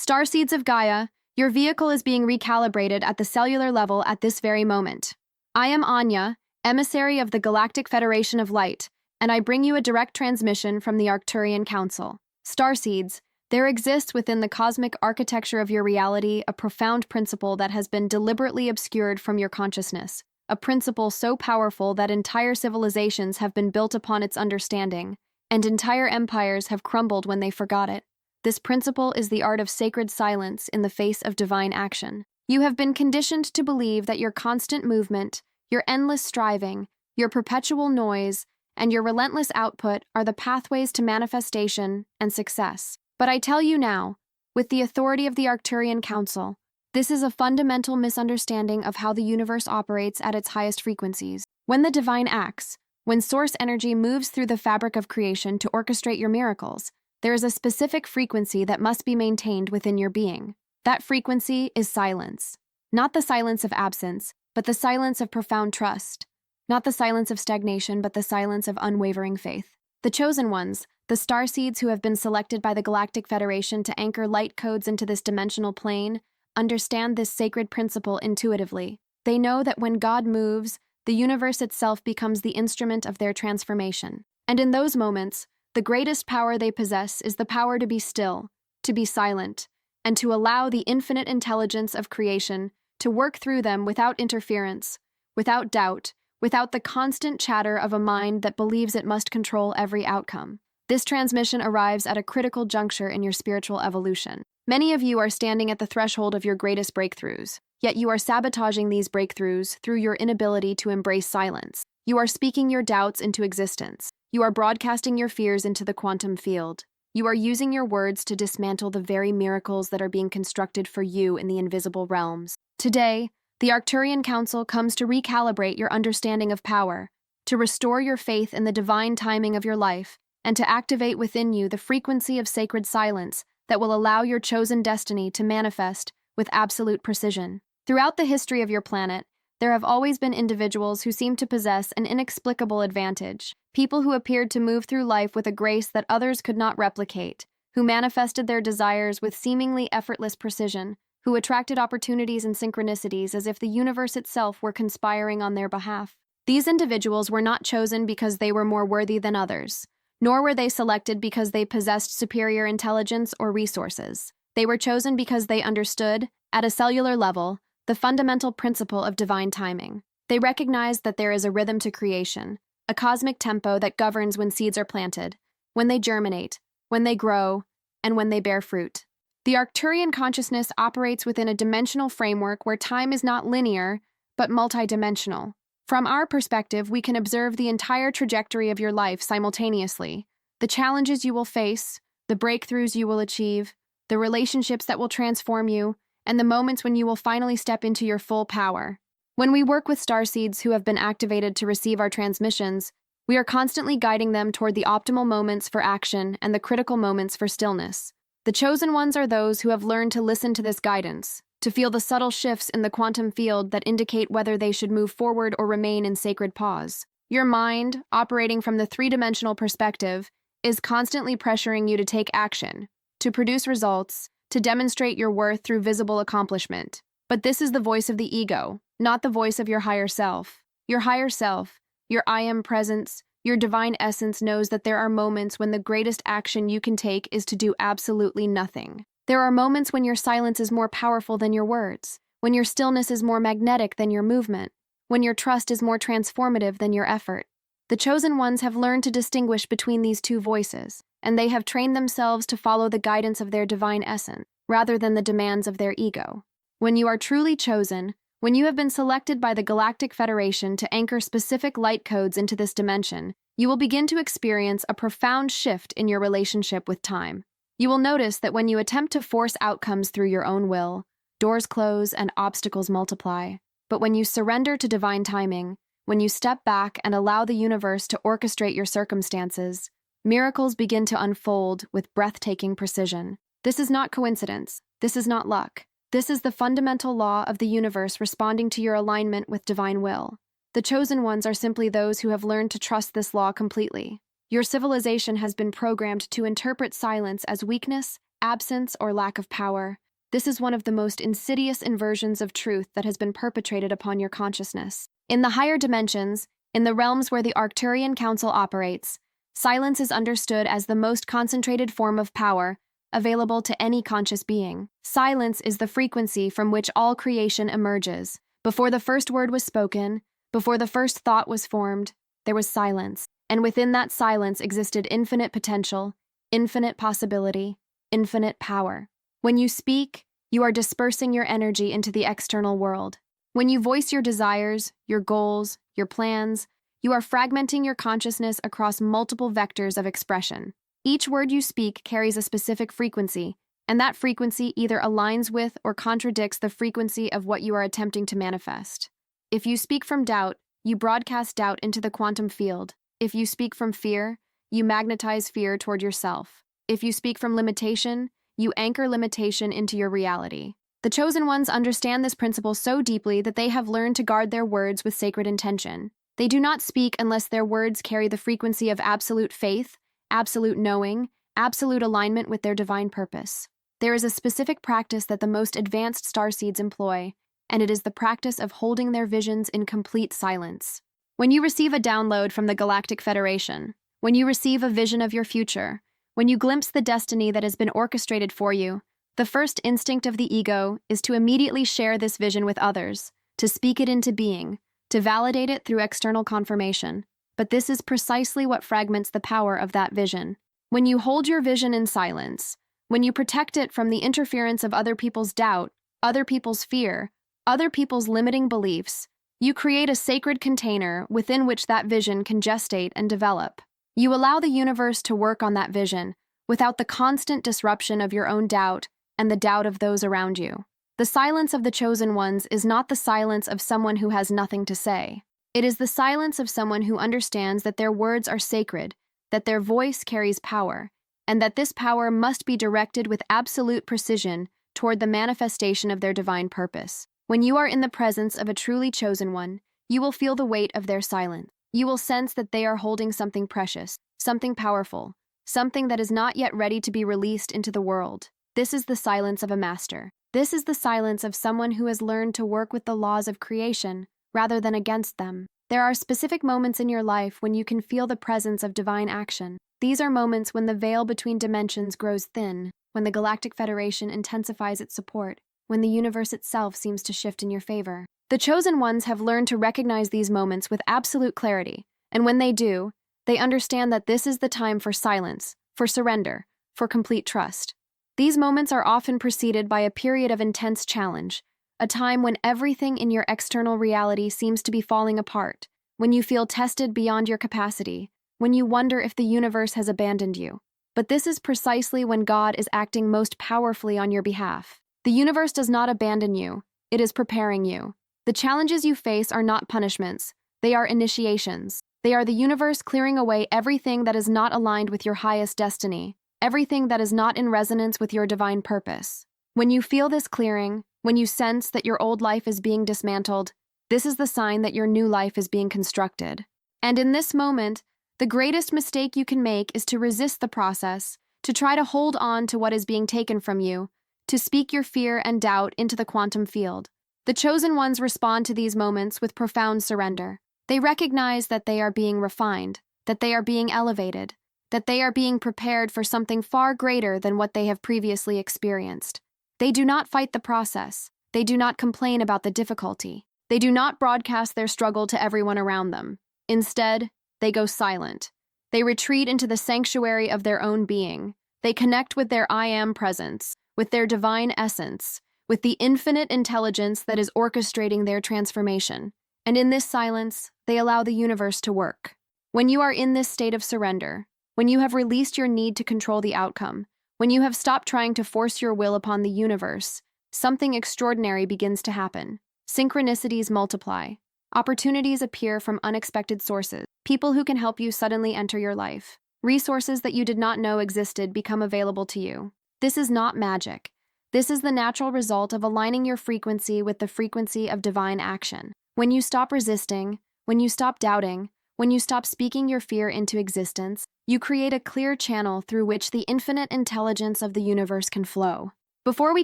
Starseeds of Gaia, your vehicle is being recalibrated at the cellular level at this very moment. I am Anya, emissary of the Galactic Federation of Light, and I bring you a direct transmission from the Arcturian Council. Starseeds, there exists within the cosmic architecture of your reality a profound principle that has been deliberately obscured from your consciousness, a principle so powerful that entire civilizations have been built upon its understanding, and entire empires have crumbled when they forgot it. This principle is the art of sacred silence in the face of divine action. You have been conditioned to believe that your constant movement, your endless striving, your perpetual noise, and your relentless output are the pathways to manifestation and success. But I tell you now, with the authority of the Arcturian Council, this is a fundamental misunderstanding of how the universe operates at its highest frequencies. When the divine acts, when source energy moves through the fabric of creation to orchestrate your miracles, there is a specific frequency that must be maintained within your being. That frequency is silence. Not the silence of absence, but the silence of profound trust. Not the silence of stagnation, but the silence of unwavering faith. The chosen ones, the starseeds who have been selected by the Galactic Federation to anchor light codes into this dimensional plane, understand this sacred principle intuitively. They know that when God moves, the universe itself becomes the instrument of their transformation. And in those moments, the greatest power they possess is the power to be still, to be silent, and to allow the infinite intelligence of creation to work through them without interference, without doubt, without the constant chatter of a mind that believes it must control every outcome. This transmission arrives at a critical juncture in your spiritual evolution. Many of you are standing at the threshold of your greatest breakthroughs, yet you are sabotaging these breakthroughs through your inability to embrace silence. You are speaking your doubts into existence. You are broadcasting your fears into the quantum field. You are using your words to dismantle the very miracles that are being constructed for you in the invisible realms. Today, the Arcturian Council comes to recalibrate your understanding of power, to restore your faith in the divine timing of your life, and to activate within you the frequency of sacred silence that will allow your chosen destiny to manifest with absolute precision. Throughout the history of your planet, there have always been individuals who seem to possess an inexplicable advantage, people who appeared to move through life with a grace that others could not replicate, who manifested their desires with seemingly effortless precision, who attracted opportunities and synchronicities as if the universe itself were conspiring on their behalf. These individuals were not chosen because they were more worthy than others, nor were they selected because they possessed superior intelligence or resources. They were chosen because they understood, at a cellular level, the fundamental principle of divine timing. They recognized that there is a rhythm to creation, a cosmic tempo that governs when seeds are planted, when they germinate, when they grow, and when they bear fruit. The Arcturian consciousness operates within a dimensional framework where time is not linear, but multidimensional. From our perspective, we can observe the entire trajectory of your life simultaneously, the challenges you will face, the breakthroughs you will achieve, the relationships that will transform you, and the moments when you will finally step into your full power. When we work with starseeds who have been activated to receive our transmissions, we are constantly guiding them toward the optimal moments for action and the critical moments for stillness. The chosen ones are those who have learned to listen to this guidance, to feel the subtle shifts in the quantum field that indicate whether they should move forward or remain in sacred pause. Your mind, operating from the three-dimensional perspective, is constantly pressuring you to take action, to produce results, to demonstrate your worth through visible accomplishment. But this is the voice of the ego, not the voice of your higher self. Your higher self, your I am presence, your divine essence knows that there are moments when the greatest action you can take is to do absolutely nothing. There are moments when your silence is more powerful than your words, when your stillness is more magnetic than your movement, when your trust is more transformative than your effort. The chosen ones have learned to distinguish between these two voices, and they have trained themselves to follow the guidance of their divine essence, rather than the demands of their ego. When you are truly chosen, when you have been selected by the Galactic Federation to anchor specific light codes into this dimension, you will begin to experience a profound shift in your relationship with time. You will notice that when you attempt to force outcomes through your own will, doors close and obstacles multiply. But when you surrender to divine timing, when you step back and allow the universe to orchestrate your circumstances, miracles begin to unfold with breathtaking precision. This is not coincidence. This is not luck. This is the fundamental law of the universe responding to your alignment with divine will. The chosen ones are simply those who have learned to trust this law completely. Your civilization has been programmed to interpret silence as weakness absence or lack of power. This is one of the most insidious inversions of truth that has been perpetrated upon your consciousness. In the higher dimensions, in the realms where the Arcturian Council operates, silence is understood as the most concentrated form of power available to any conscious being. Silence is the frequency from which all creation emerges. Before the first word was spoken, before the first thought was formed, there was silence. And within that silence existed infinite potential, infinite possibility, infinite power. When you speak, you are dispersing your energy into the external world. When you voice your desires, your goals, your plans, you are fragmenting your consciousness across multiple vectors of expression. Each word you speak carries a specific frequency, and that frequency either aligns with or contradicts the frequency of what you are attempting to manifest. If you speak from doubt, you broadcast doubt into the quantum field. If you speak from fear, you magnetize fear toward yourself. If you speak from limitation, you anchor limitation into your reality. The chosen ones understand this principle so deeply that they have learned to guard their words with sacred intention. They do not speak unless their words carry the frequency of absolute faith, absolute knowing, absolute alignment with their divine purpose. There is a specific practice that the most advanced starseeds employ, and it is the practice of holding their visions in complete silence. When you receive a download from the Galactic Federation, when you receive a vision of your future, when you glimpse the destiny that has been orchestrated for you, the first instinct of the ego is to immediately share this vision with others, to speak it into being, to validate it through external confirmation. But this is precisely what fragments the power of that vision. When you hold your vision in silence, when you protect it from the interference of other people's doubt, other people's fear, other people's limiting beliefs, you create a sacred container within which that vision can gestate and develop. You allow the universe to work on that vision without the constant disruption of your own doubt and the doubt of those around you. The silence of the chosen ones is not the silence of someone who has nothing to say. It is the silence of someone who understands that their words are sacred, that their voice carries power, and that this power must be directed with absolute precision toward the manifestation of their divine purpose. When you are in the presence of a truly chosen one, you will feel the weight of their silence. You will sense that they are holding something precious, something powerful, something that is not yet ready to be released into the world. This is the silence of a master. This is the silence of someone who has learned to work with the laws of creation rather than against them. There are specific moments in your life when you can feel the presence of divine action. These are moments when the veil between dimensions grows thin, when the Galactic Federation intensifies its support, when the universe itself seems to shift in your favor. The chosen ones have learned to recognize these moments with absolute clarity, and when they do, they understand that this is the time for silence, for surrender, for complete trust. These moments are often preceded by a period of intense challenge, a time when everything in your external reality seems to be falling apart, when you feel tested beyond your capacity, when you wonder if the universe has abandoned you. But this is precisely when God is acting most powerfully on your behalf. The universe does not abandon you, it is preparing you. The challenges you face are not punishments, they are initiations. They are the universe clearing away everything that is not aligned with your highest destiny, everything that is not in resonance with your divine purpose. When you feel this clearing, when you sense that your old life is being dismantled, this is the sign that your new life is being constructed. And in this moment, the greatest mistake you can make is to resist the process, to try to hold on to what is being taken from you, to speak your fear and doubt into the quantum field. The chosen ones respond to these moments with profound surrender. They recognize that they are being refined, that they are being elevated, that they are being prepared for something far greater than what they have previously experienced. They do not fight the process. They do not complain about the difficulty. They do not broadcast their struggle to everyone around them. Instead, they go silent. They retreat into the sanctuary of their own being. They connect with their I Am presence, with their divine essence, with the infinite intelligence that is orchestrating their transformation. And in this silence, they allow the universe to work. When you are in this state of surrender, when you have released your need to control the outcome, when you have stopped trying to force your will upon the universe, something extraordinary begins to happen. Synchronicities multiply. Opportunities appear from unexpected sources. People who can help you suddenly enter your life. Resources that you did not know existed become available to you. This is not magic. This is the natural result of aligning your frequency with the frequency of divine action. When you stop resisting, when you stop doubting, when you stop speaking your fear into existence, You create a clear channel through which the infinite intelligence of the universe can flow. Before we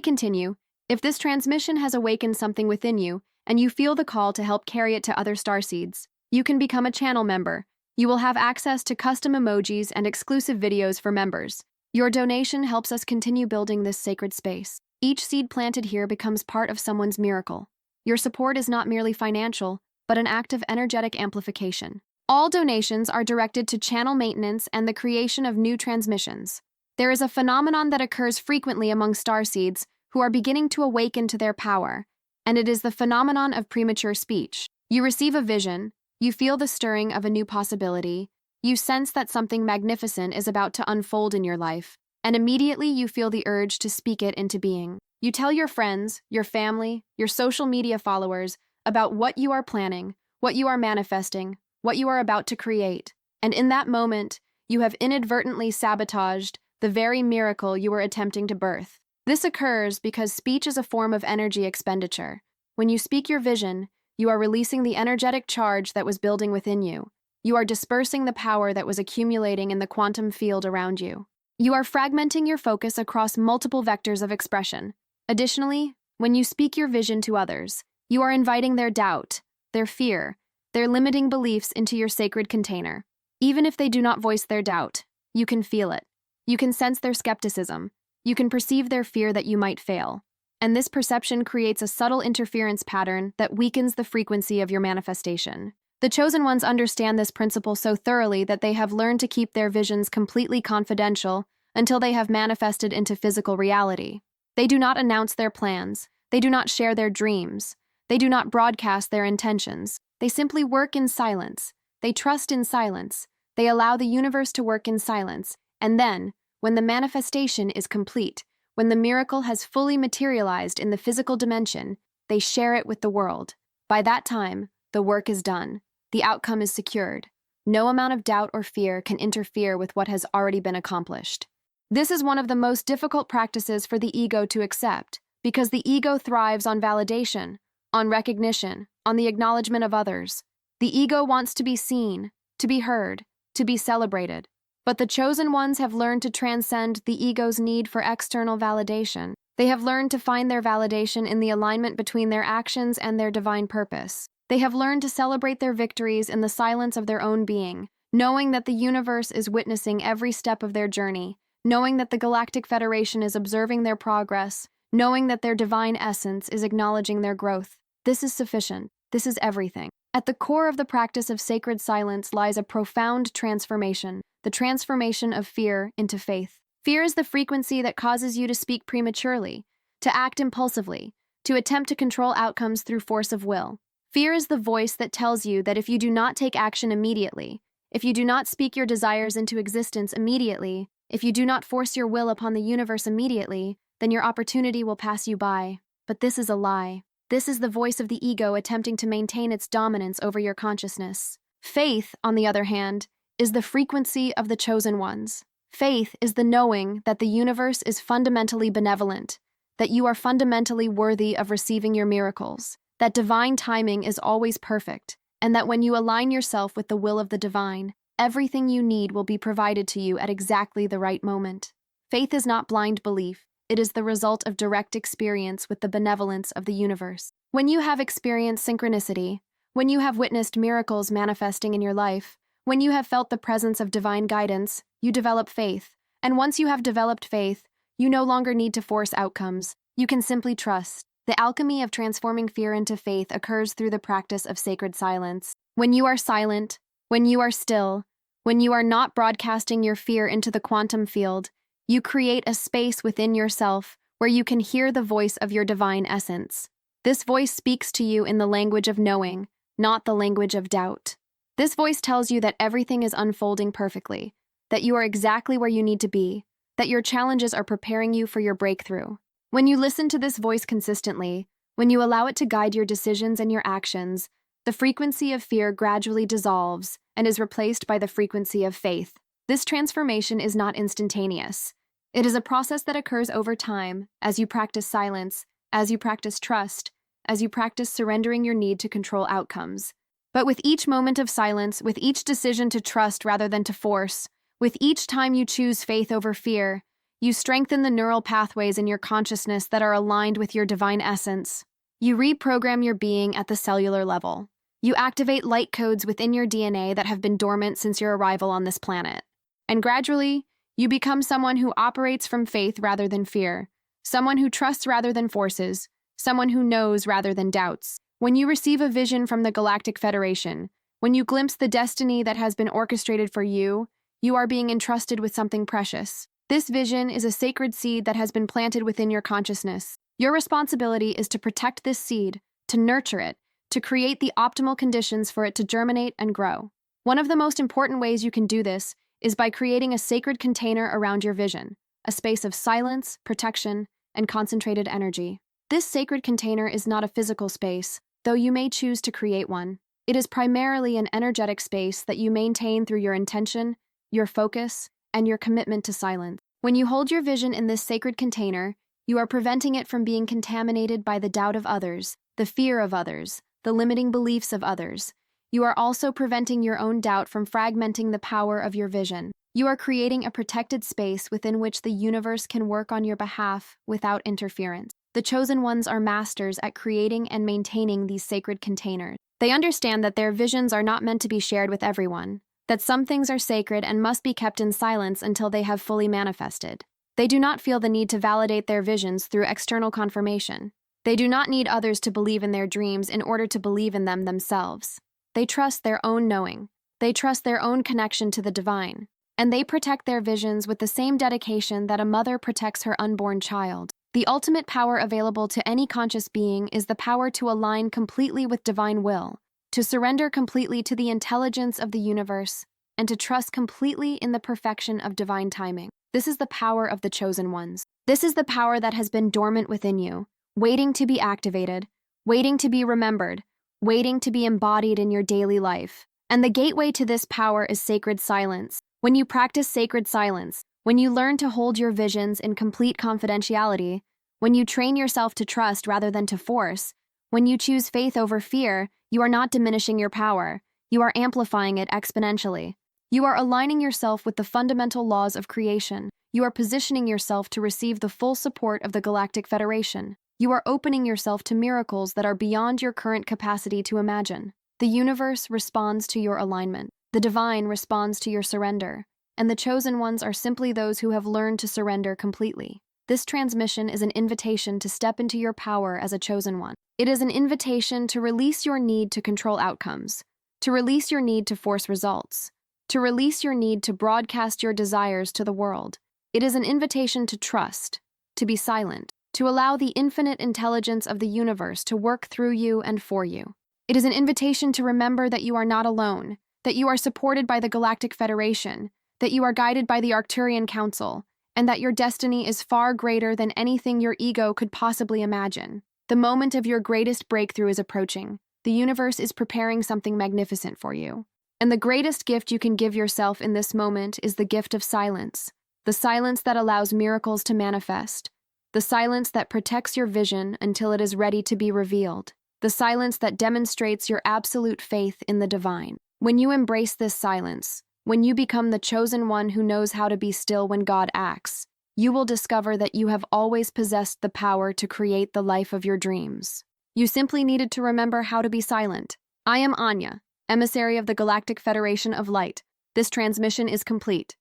continue, if this transmission has awakened something within you and you feel the call to help carry it to other starseeds, you can become a channel member. You will have access to custom emojis and exclusive videos for members. Your donation helps us continue building this sacred space. Each seed planted here becomes part of someone's miracle. Your support is not merely financial, but an act of energetic amplification. All donations are directed to channel maintenance and the creation of new transmissions. There is a phenomenon that occurs frequently among starseeds who are beginning to awaken to their power, and it is the phenomenon of premature speech. You receive a vision, you feel the stirring of a new possibility, you sense that something magnificent is about to unfold in your life, and immediately you feel the urge to speak it into being. You tell your friends, your family, your social media followers about what you are planning, what you are manifesting, what you are about to create, and in that moment, you have inadvertently sabotaged the very miracle you were attempting to birth. This occurs because speech is a form of energy expenditure. When you speak your vision, you are releasing the energetic charge that was building within you. You are dispersing the power that was accumulating in the quantum field around you. You are fragmenting your focus across multiple vectors of expression. Additionally, when you speak your vision to others, you are inviting their doubt, their fear, their limiting beliefs into your sacred container. Even if they do not voice their doubt, you can feel it. You can sense their skepticism. You can perceive their fear that you might fail. And this perception creates a subtle interference pattern that weakens the frequency of your manifestation. The chosen ones understand this principle so thoroughly that they have learned to keep their visions completely confidential until they have manifested into physical reality. They do not announce their plans. They do not share their dreams. They do not broadcast their intentions. They simply work in silence. They trust in silence. They allow the universe to work in silence. And then, when the manifestation is complete, when the miracle has fully materialized in the physical dimension, they share it with the world. By that time, the work is done. The outcome is secured. No amount of doubt or fear can interfere with what has already been accomplished. This is one of the most difficult practices for the ego to accept, because the ego thrives on validation, on recognition, on the acknowledgement of others. The ego wants to be seen, to be heard, to be celebrated. But the chosen ones have learned to transcend the ego's need for external validation. They have learned to find their validation in the alignment between their actions and their divine purpose. They have learned to celebrate their victories in the silence of their own being, knowing that the universe is witnessing every step of their journey, knowing that the Galactic Federation is observing their progress, knowing that their divine essence is acknowledging their growth. This is sufficient. This is everything. At the core of the practice of sacred silence lies a profound transformation, the transformation of fear into faith. Fear is the frequency that causes you to speak prematurely, to act impulsively, to attempt to control outcomes through force of will. Fear is the voice that tells you that if you do not take action immediately, if you do not speak your desires into existence immediately, if you do not force your will upon the universe immediately, then your opportunity will pass you by. But this is a lie. This is the voice of the ego attempting to maintain its dominance over your consciousness. Faith, on the other hand, is the frequency of the chosen ones. Faith is the knowing that the universe is fundamentally benevolent, that you are fundamentally worthy of receiving your miracles, that divine timing is always perfect, and that when you align yourself with the will of the divine, everything you need will be provided to you at exactly the right moment. Faith is not blind belief. It is the result of direct experience with the benevolence of the universe. When you have experienced synchronicity, when you have witnessed miracles manifesting in your life, when you have felt the presence of divine guidance, you develop faith. And once you have developed faith, you no longer need to force outcomes. You can simply trust. The alchemy of transforming fear into faith occurs through the practice of sacred silence. When you are silent, when you are still, when you are not broadcasting your fear into the quantum field, you create a space within yourself where you can hear the voice of your divine essence. This voice speaks to you in the language of knowing, not the language of doubt. This voice tells you that everything is unfolding perfectly, that you are exactly where you need to be, that your challenges are preparing you for your breakthrough. When you listen to this voice consistently, when you allow it to guide your decisions and your actions, the frequency of fear gradually dissolves and is replaced by the frequency of faith. This transformation is not instantaneous. It is a process that occurs over time as you practice silence, as you practice trust, as you practice surrendering your need to control outcomes. But with each moment of silence, with each decision to trust rather than to force, With each time you choose faith over fear, you strengthen the neural pathways in your consciousness that are aligned with your divine essence. You reprogram your being at the cellular level. You activate light codes within your DNA that have been dormant since your arrival on this planet. And gradually, you become someone who operates from faith rather than fear, someone who trusts rather than forces, someone who knows rather than doubts. When you receive a vision from the Galactic Federation, when you glimpse the destiny that has been orchestrated for you, you are being entrusted with something precious. This vision is a sacred seed that has been planted within your consciousness. Your responsibility is to protect this seed, to nurture it, to create the optimal conditions for it to germinate and grow. One of the most important ways you can do this is by creating a sacred container around your vision, a space of silence, protection, and concentrated energy. This sacred container is not a physical space, though you may choose to create one. It is primarily an energetic space that you maintain through your intention, your focus, and your commitment to silence. When you hold your vision in this sacred container, you are preventing it from being contaminated by the doubt of others, the fear of others, the limiting beliefs of others. You are also preventing your own doubt from fragmenting the power of your vision. You are creating a protected space within which the universe can work on your behalf without interference. The chosen ones are masters at creating and maintaining these sacred containers. They understand that their visions are not meant to be shared with everyone, that some things are sacred and must be kept in silence until they have fully manifested. They do not feel the need to validate their visions through external confirmation. They do not need others to believe in their dreams in order to believe in them themselves. They trust their own knowing. They trust their own connection to the divine. And they protect their visions with the same dedication that a mother protects her unborn child. The ultimate power available to any conscious being is the power to align completely with divine will, to surrender completely to the intelligence of the universe, and to trust completely in the perfection of divine timing. This is the power of the chosen ones. This is the power that has been dormant within you, waiting to be activated, waiting to be remembered, waiting to be embodied in your daily life. And the gateway to this power is sacred silence. When you practice sacred silence, when you learn to hold your visions in complete confidentiality, when you train yourself to trust rather than to force, when you choose faith over fear, you are not diminishing your power. You are amplifying it exponentially. You are aligning yourself with the fundamental laws of creation. You are positioning yourself to receive the full support of the Galactic Federation. You are opening yourself to miracles that are beyond your current capacity to imagine. The universe responds to your alignment. The divine responds to your surrender. And the chosen ones are simply those who have learned to surrender completely. This transmission is an invitation to step into your power as a chosen one. It is an invitation to release your need to control outcomes, to release your need to force results, to release your need to broadcast your desires to the world. It is an invitation to trust, to be silent, to allow the infinite intelligence of the universe to work through you and for you. It is an invitation to remember that you are not alone, that you are supported by the Galactic Federation, that you are guided by the Arcturian Council, and that your destiny is far greater than anything your ego could possibly imagine. The moment of your greatest breakthrough is approaching. The universe is preparing something magnificent for you. And the greatest gift you can give yourself in this moment is the gift of silence. The silence that allows miracles to manifest. The silence that protects your vision until it is ready to be revealed. The silence that demonstrates your absolute faith in the divine. When you embrace this silence, when you become the chosen one who knows how to be still when God acts, you will discover that you have always possessed the power to create the life of your dreams. You simply needed to remember how to be silent. I am Anya, emissary of the Galactic Federation of Light. This transmission is complete.